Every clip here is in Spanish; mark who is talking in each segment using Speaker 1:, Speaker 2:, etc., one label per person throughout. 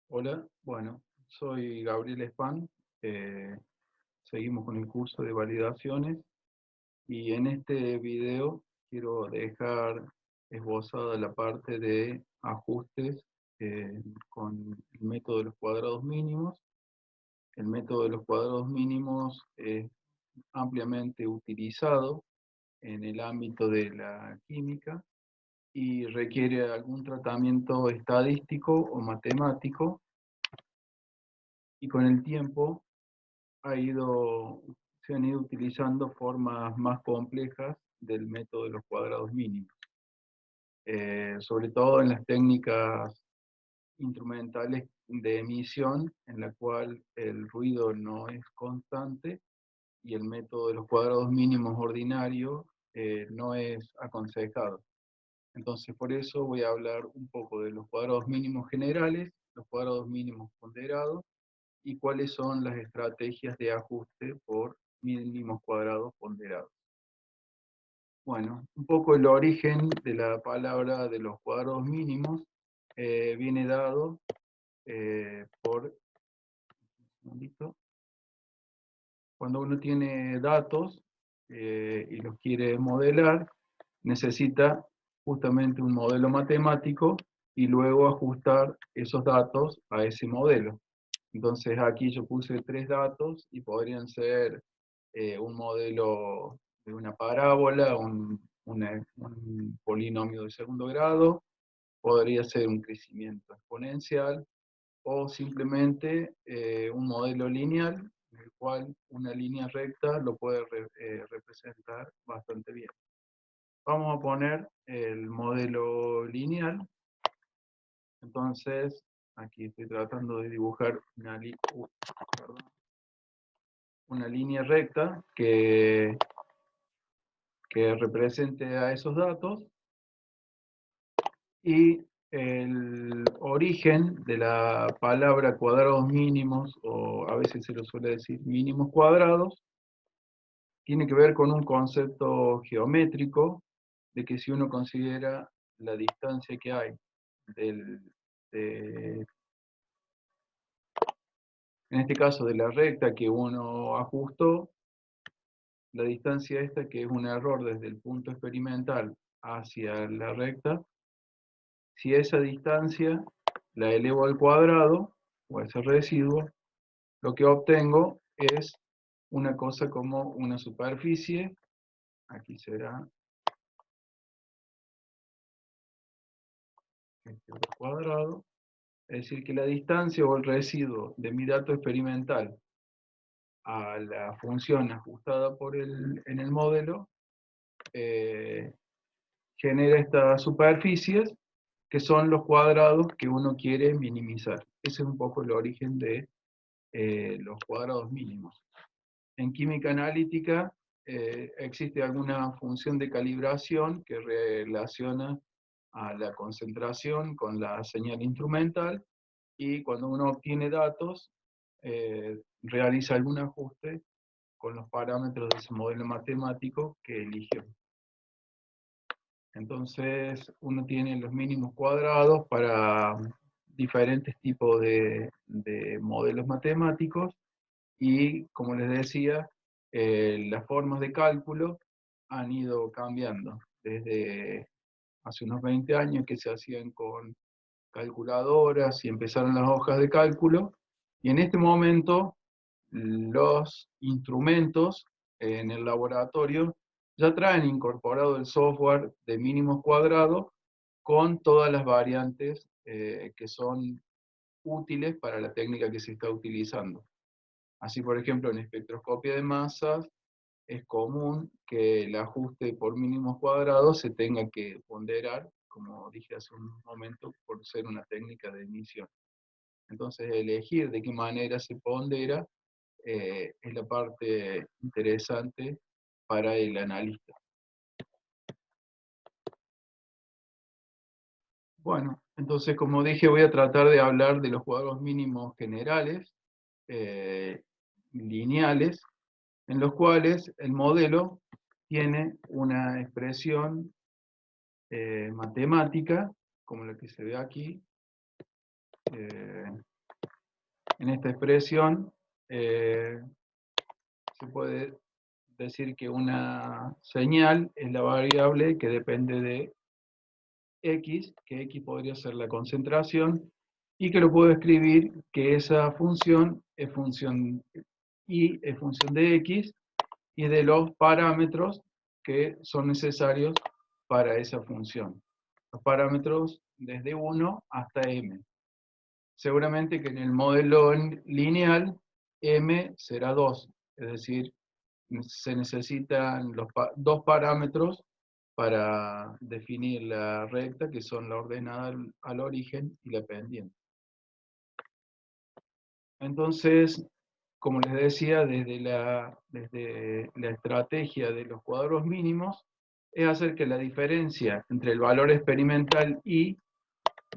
Speaker 1: Hola, bueno, soy Gabriel Span. Seguimos con el curso de validaciones y en este video quiero dejar esbozada la parte de ajustes con el método de los cuadrados mínimos. El método de los cuadrados mínimos es ampliamente utilizado en el ámbito de la química y requiere algún tratamiento estadístico o matemático, y con el tiempo se han ido utilizando formas más complejas del método de los cuadrados mínimos, sobre todo en las técnicas instrumentales de emisión, en la cual el ruido no es constante y el método de los cuadrados mínimos ordinario no es aconsejado. Entonces, por eso voy a hablar un poco de los cuadrados mínimos generales, los cuadrados mínimos ponderados, y cuáles son las estrategias de ajuste por mínimos cuadrados ponderados. Bueno, un poco el origen de la palabra de los cuadrados mínimos viene dado por, cuando uno tiene datos y los quiere modelar, necesita justamente un modelo matemático y luego ajustar esos datos a ese modelo. Entonces aquí yo puse tres datos y podrían ser un modelo de una parábola, un polinomio de segundo grado, podría ser un crecimiento exponencial o simplemente un modelo lineal, en el cual una línea recta lo puede representar bastante bien. Vamos a poner el modelo lineal. Entonces, aquí estoy tratando de dibujar una línea recta que represente a esos datos, y el origen de la palabra cuadrados mínimos, o a veces se lo suele decir mínimos cuadrados, tiene que ver con un concepto geométrico de que si uno considera la distancia que hay de, en este caso de la recta que uno ajustó, la distancia esta, que es un error desde el punto experimental hacia la recta, si esa distancia la elevo al cuadrado, o a ese residuo, lo que obtengo es una cosa como una superficie, aquí será este otro cuadrado, es decir, que la distancia o el residuo de mi dato experimental a la función ajustada en el modelo, genera estas superficies que son los cuadrados que uno quiere minimizar. Ese es un poco el origen de los cuadrados mínimos. En química analítica existe alguna función de calibración que relaciona a la concentración con la señal instrumental, y cuando uno obtiene datos, realiza algún ajuste con los parámetros de ese modelo matemático que eligió. Entonces uno tiene los mínimos cuadrados para diferentes tipos de modelos matemáticos, y como les decía, las formas de cálculo han ido cambiando desde hace unos 20 años, que se hacían con calculadoras y empezaron las hojas de cálculo, y en este momento los instrumentos en el laboratorio ya traen incorporado el software de mínimos cuadrados con todas las variantes que son útiles para la técnica que se está utilizando. Así, por ejemplo, en espectroscopia de masas es común que el ajuste por mínimos cuadrados se tenga que ponderar, como dije hace un momento, por ser una técnica de emisión. Entonces, elegir de qué manera se pondera es la parte interesante para el analista. Bueno, entonces, como dije, voy a tratar de hablar de los cuadrados mínimos generales, lineales, en los cuales el modelo tiene una expresión matemática, como la que se ve aquí, En esta expresión se puede decir que una señal es la variable que depende de x, que x podría ser la concentración, y que lo puedo escribir que esa función es función y es función de x y de los parámetros que son necesarios para esa función. Los parámetros desde 1 hasta m. Seguramente que en el modelo lineal m será 2, es decir, se necesitan dos parámetros para definir la recta, que son la ordenada al origen y la pendiente. Entonces, como les decía, desde la estrategia de los cuadros mínimos, es hacer que la diferencia entre el valor experimental y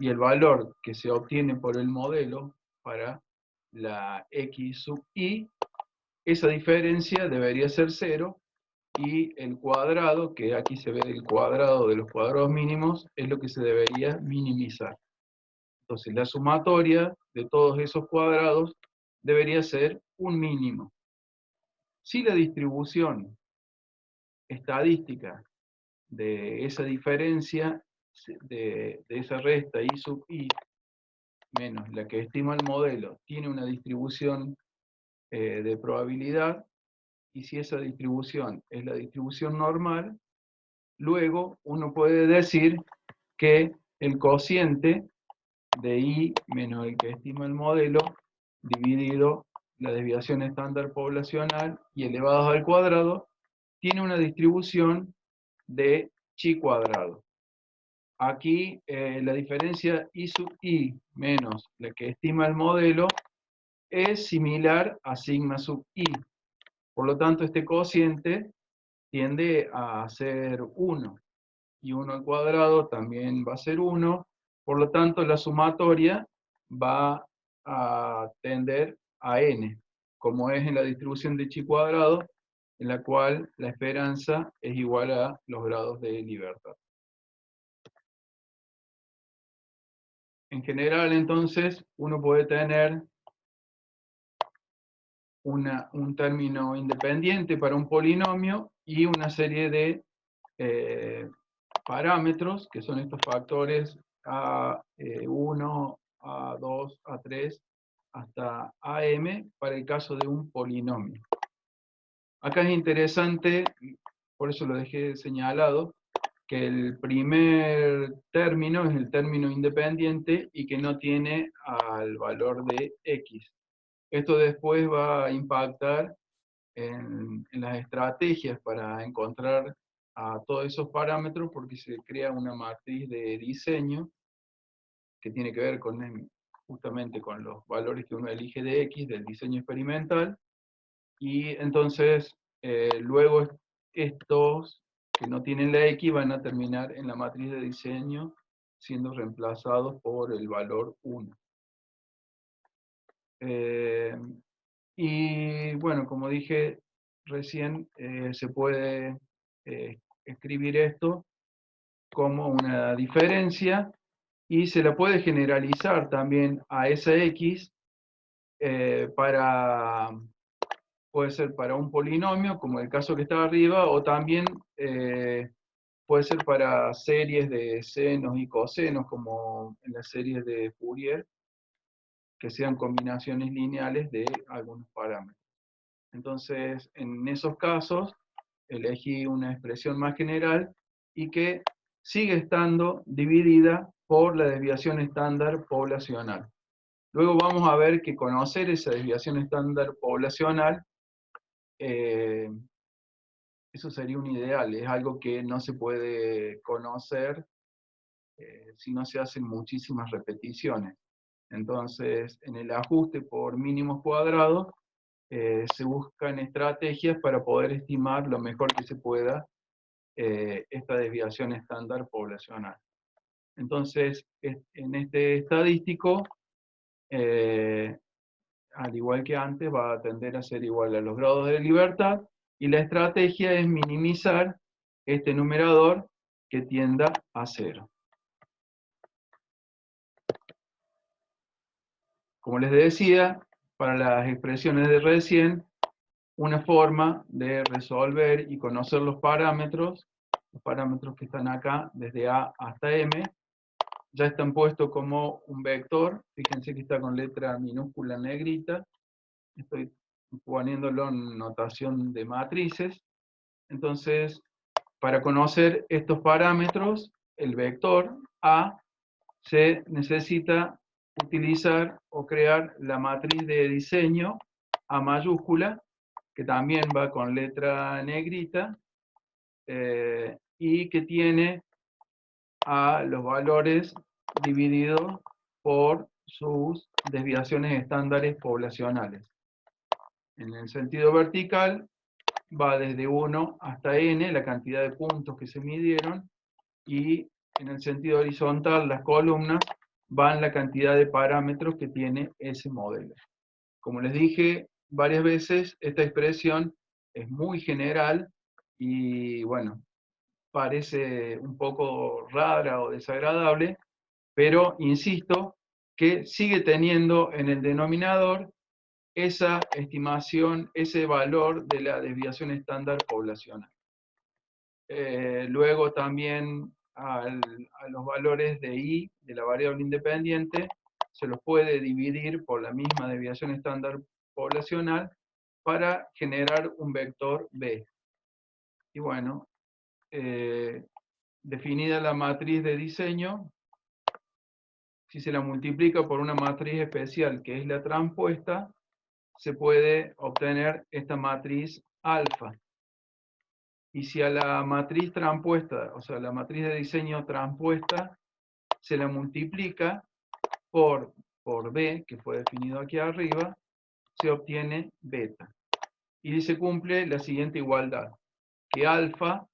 Speaker 1: el valor que se obtiene por el modelo para la x sub i, esa diferencia debería ser 0, y el cuadrado, que aquí se ve el cuadrado de los cuadrados mínimos, es lo que se debería minimizar. Entonces la sumatoria de todos esos cuadrados debería ser un mínimo. Si la distribución estadística de esa diferencia, de esa resta i sub i menos la que estima el modelo, tiene una distribución de probabilidad, y si esa distribución es la distribución normal, luego uno puede decir que el cociente de i menos el que estima el modelo, dividido la desviación estándar poblacional y elevados al cuadrado, tiene una distribución de chi cuadrado. Aquí la diferencia i sub i menos la que estima el modelo es similar a sigma sub i. Por lo tanto, este cociente tiende a ser 1. Y 1 al cuadrado también va a ser 1. Por lo tanto, la sumatoria va a tender a n, como es en la distribución de chi cuadrado, en la cual la esperanza es igual a los grados de libertad. En general, entonces, uno puede tener un término independiente para un polinomio y una serie de parámetros, que son estos factores A1, A2, A3, hasta AM, para el caso de un polinomio. Acá es interesante, por eso lo dejé señalado, que el primer término es el término independiente y que no tiene al valor de X. Esto después va a impactar en las estrategias para encontrar a todos esos parámetros, porque se crea una matriz de diseño que tiene que ver justamente con los valores que uno elige de X, del diseño experimental, y entonces luego estos que no tienen la X van a terminar en la matriz de diseño siendo reemplazados por el valor 1. Y bueno, como dije recién, se puede escribir esto como una diferencia y se la puede generalizar también a esa X puede ser para un polinomio, como el caso que está arriba, o también puede ser para series de senos y cosenos, como en las series de Fourier, que sean combinaciones lineales de algunos parámetros. Entonces, en esos casos, elegí una expresión más general y que sigue estando dividida por la desviación estándar poblacional. Luego vamos a ver que conocer esa desviación estándar poblacional, eso sería un ideal, es algo que no se puede conocer si no se hacen muchísimas repeticiones. Entonces, en el ajuste por mínimos cuadrados, se buscan estrategias para poder estimar lo mejor que se pueda esta desviación estándar poblacional. Entonces, en este estadístico, al igual que antes, va a tender a ser igual a los grados de libertad, y la estrategia es minimizar este numerador que tienda a 0. Como les decía, para las expresiones de recién, una forma de resolver y conocer los parámetros que están acá, desde A hasta M, ya están puestos como un vector. Fíjense que está con letra minúscula negrita. Estoy poniéndolo en notación de matrices. Entonces, para conocer estos parámetros, el vector A, se necesita utilizar o crear la matriz de diseño A mayúscula, que también va con letra negrita, y que tiene a los valores divididos por sus desviaciones estándares poblacionales. En el sentido vertical va desde 1 hasta n, la cantidad de puntos que se midieron, y en el sentido horizontal las columnas van la cantidad de parámetros que tiene ese modelo. Como les dije varias veces, esta expresión es muy general y bueno, parece un poco rara o desagradable, pero insisto que sigue teniendo en el denominador esa estimación, ese valor de la desviación estándar poblacional. Luego también a los valores de I, de la variable independiente, se los puede dividir por la misma desviación estándar poblacional para generar un vector B. Y bueno, definida la matriz de diseño, si se la multiplica por una matriz especial que es la transpuesta, se puede obtener esta matriz alfa. Y si a la matriz transpuesta, o sea, la matriz de diseño transpuesta, se la multiplica por B, que fue definido aquí arriba, se obtiene beta. Y se cumple la siguiente igualdad, que alfa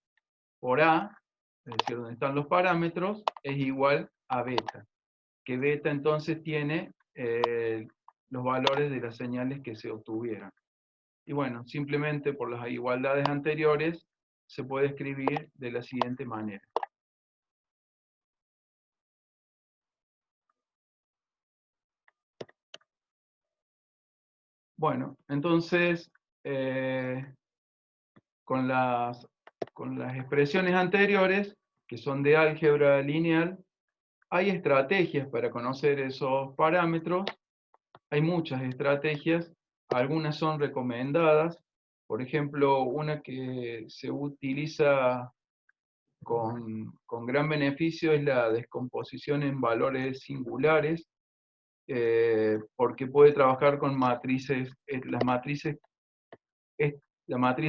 Speaker 1: por A, es decir, donde están los parámetros, es igual a beta. Que beta entonces tiene los valores de las señales que se obtuvieron. Y bueno, simplemente por las igualdades anteriores, se puede escribir de la siguiente manera. Bueno, entonces, con las expresiones anteriores, que son de álgebra lineal, hay estrategias para conocer esos parámetros. Hay muchas estrategias, algunas son recomendadas. Por ejemplo, una que se utiliza con gran beneficio es la descomposición en valores singulares, porque puede trabajar con matrices, la matriz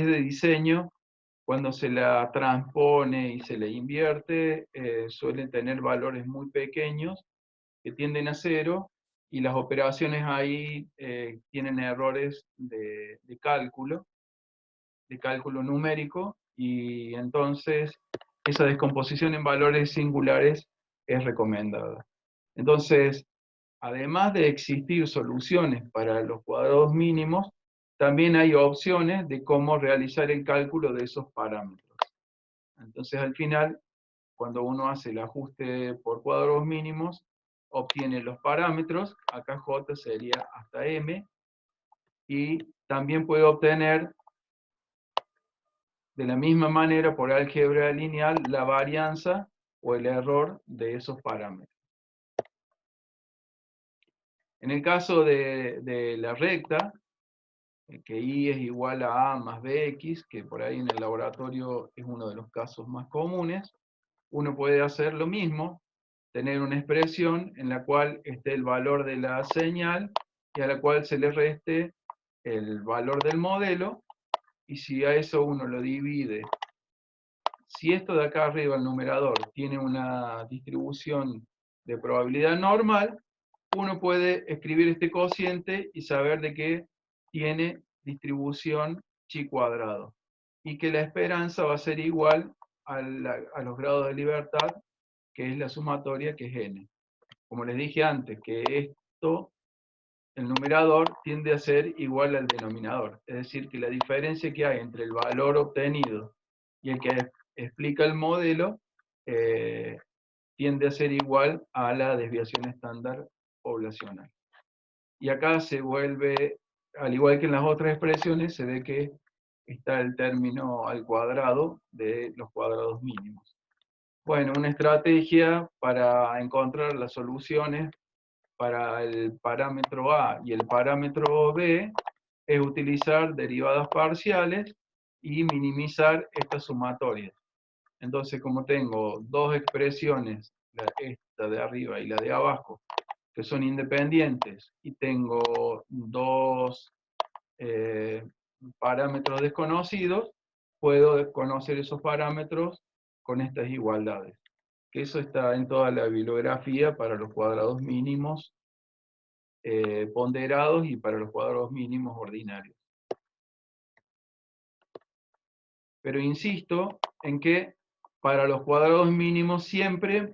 Speaker 1: de diseño, cuando se la transpone y se le invierte, suelen tener valores muy pequeños que tienden a cero, y las operaciones ahí tienen errores de cálculo numérico, y entonces esa descomposición en valores singulares es recomendada. Entonces, además de existir soluciones para los cuadrados mínimos, también hay opciones de cómo realizar el cálculo de esos parámetros. Entonces, al final, cuando uno hace el ajuste por cuadrados mínimos, obtiene los parámetros, acá J sería hasta M, y también puede obtener de la misma manera por álgebra lineal la varianza o el error de esos parámetros. En el caso de la recta, que y es igual a más bx, que por ahí en el laboratorio es uno de los casos más comunes, uno puede hacer lo mismo, tener una expresión en la cual esté el valor de la señal y a la cual se le reste el valor del modelo, y si a eso uno lo divide, si esto de acá arriba, el numerador, tiene una distribución de probabilidad normal, uno puede escribir este cociente y saber de que tiene distribución chi cuadrado, y que la esperanza va a ser igual a los grados de libertad, que es la sumatoria, que es n. Como les dije antes, que esto, el numerador tiende a ser igual al denominador, es decir, que la diferencia que hay entre el valor obtenido y el que explica el modelo tiende a ser igual a la desviación estándar poblacional. Y acá se vuelve, al igual que en las otras expresiones, se ve que está el término al cuadrado de los cuadrados mínimos. Bueno, una estrategia para encontrar las soluciones para el parámetro A y el parámetro B es utilizar derivadas parciales y minimizar estas sumatorias. Entonces, como tengo dos expresiones, esta de arriba y la de abajo, que son independientes, y tengo dos parámetros desconocidos, puedo conocer esos parámetros con estas igualdades. Que eso está en toda la bibliografía para los cuadrados mínimos ponderados y para los cuadrados mínimos ordinarios. Pero insisto en que para los cuadrados mínimos siempre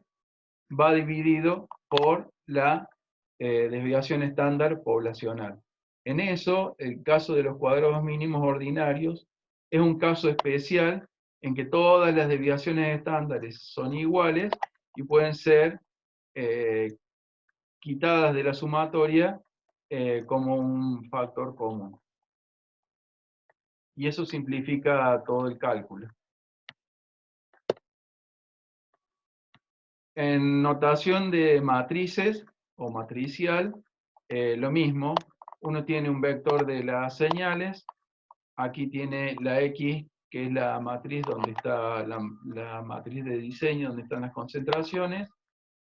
Speaker 1: va dividido por la desviación estándar poblacional. En eso, el caso de los cuadrados mínimos ordinarios es un caso especial en que todas las desviaciones estándares son iguales y pueden ser quitadas de la sumatoria como un factor común. Y eso simplifica todo el cálculo. En notación de matrices o matricial, lo mismo. Uno tiene un vector de las señales. Aquí tiene la X, que es la matriz donde está la matriz de diseño, donde están las concentraciones.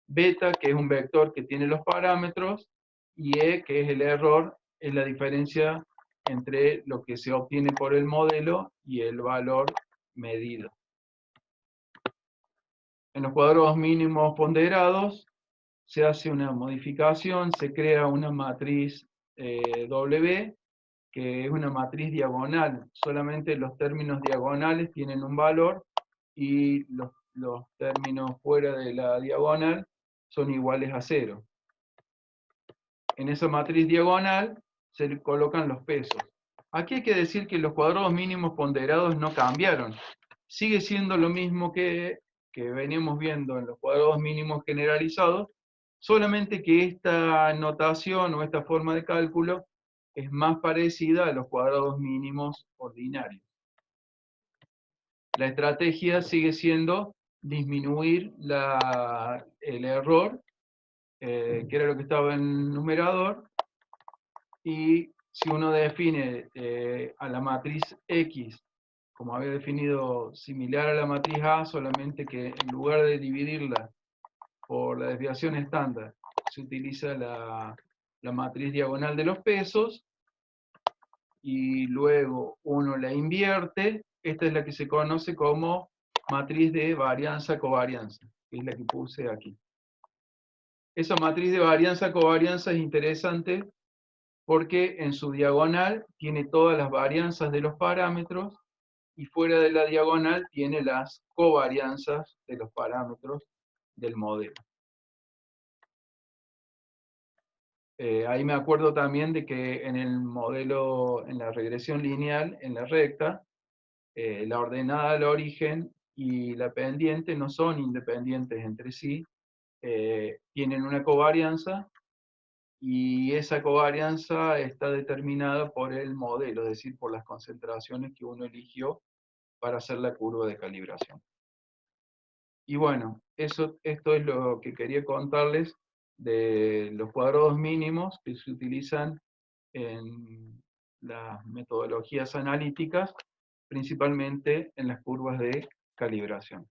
Speaker 1: Beta, que es un vector que tiene los parámetros. Y E, que es el error, es la diferencia entre lo que se obtiene por el modelo y el valor medido. En los cuadrados mínimos ponderados se hace una modificación, se crea una matriz W, que es una matriz diagonal. Solamente los términos diagonales tienen un valor y los términos fuera de la diagonal son iguales a 0. En esa matriz diagonal se colocan los pesos. Aquí hay que decir que los cuadrados mínimos ponderados no cambiaron. Sigue siendo lo mismo que veníamos viendo en los cuadrados mínimos generalizados, solamente que esta notación o esta forma de cálculo es más parecida a los cuadrados mínimos ordinarios. La estrategia sigue siendo disminuir el error, que era lo que estaba en el numerador, y si uno define a la matriz X, como había definido, similar a la matriz A, solamente que en lugar de dividirla por la desviación estándar, se utiliza la matriz diagonal de los pesos, y luego uno la invierte. Esta es la que se conoce como matriz de varianza-covarianza, que es la que puse aquí. Esa matriz de varianza-covarianza es interesante porque en su diagonal tiene todas las varianzas de los parámetros y fuera de la diagonal tiene las covarianzas de los parámetros del modelo. Ahí me acuerdo también de que en el modelo, en la regresión lineal, en la recta, la ordenada al origen y la pendiente no son independientes entre sí, tienen una covarianza, y esa covarianza está determinada por el modelo, es decir, por las concentraciones que uno eligió para hacer la curva de calibración. Y bueno, esto es lo que quería contarles de los cuadrados mínimos que se utilizan en las metodologías analíticas, principalmente en las curvas de calibración.